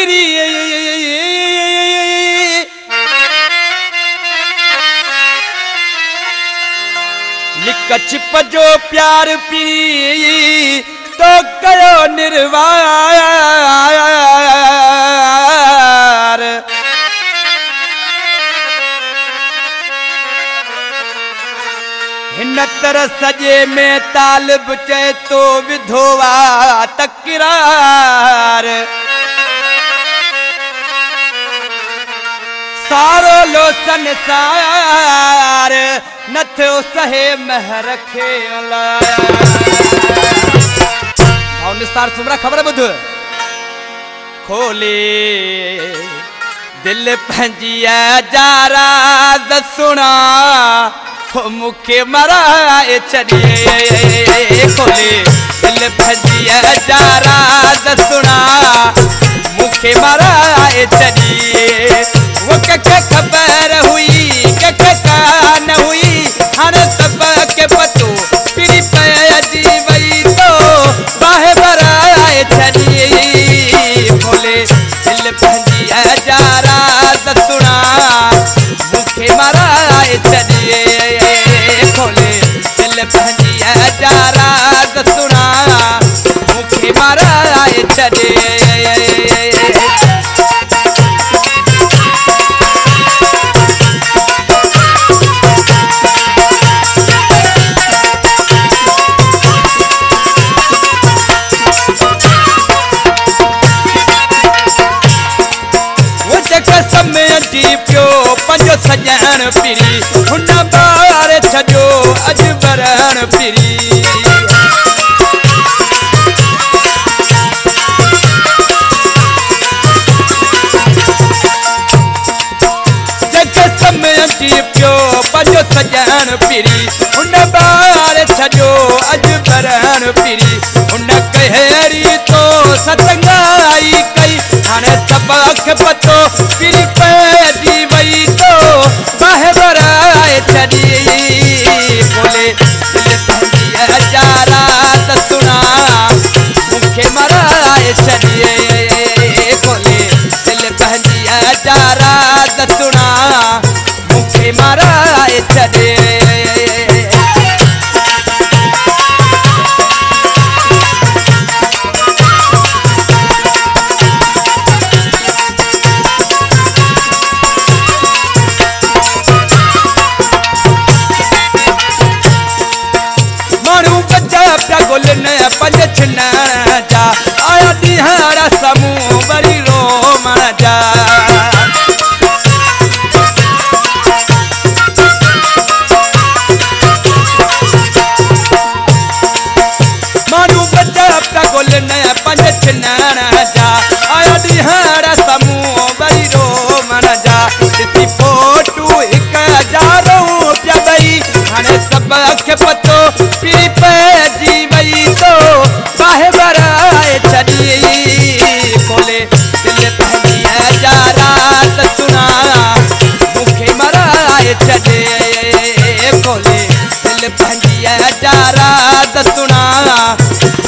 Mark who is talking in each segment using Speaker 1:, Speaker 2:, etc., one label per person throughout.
Speaker 1: पिरी लिख छिप जो प्यार पिरी तो कयो निर्वार हिन तरह सजे में तालिब चए तो विधोवा तकरार सारो लो संसार न थियो सहे महर खे भाव निसार सुमरा खबर बुध खोले दिल पंजी जारा सुना मुखे मराए चढ़िए खोले दिल पंजी जारा सुना मुखे मराए चढ़िए वो के खबर हुई के कान हुई हर सब के पतो पिरी पजी वही तो बाहे बराए चढ़िए खोले दिल पंजी जारा सुना मुखे मराए चढ़िए खोले दिल पंजी जारा सुना मुखे मराए चढ़िए पंजो सजन पिरी हुन बार छजो अज बरण पिरी जग समय जी पियो पंजो सजन पिरी हुन बार छजो अज बरण पिरी हुन कहरी तो सतंगाई कई हाणे सबक पतो पिरी पजी वई तो बाहे बराए चढ़िए बोले दिल पंजी जारा सुना मुखे मराए चढ़िए बोले दिल पंजी जारा सुना मुखे मराए चढ़िए पंज छिना जा आया दिहाड़ा समूह बड़ी रोम जा मानू बच्चा गोल न पंज छिना जा आया दिहाड़ा समूह बड़ी रोम जा इसी फोटू एक हजारो प्या बई हाणे सब के पतो पी पजी वई तो बाहे बराए चढ़िए खोले दिल पंजी जारा सुना मुखे मराए चढ़िए खोले दिल पंजी जारा सुना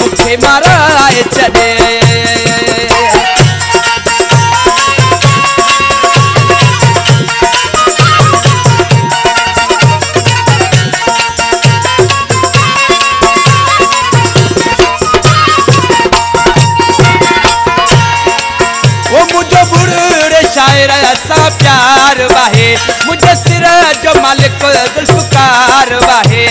Speaker 1: मुखे मराए चढ़िए शायर ऐसा प्यार वाहे मुझे सिर जो मालिक जुल्फकार वाहे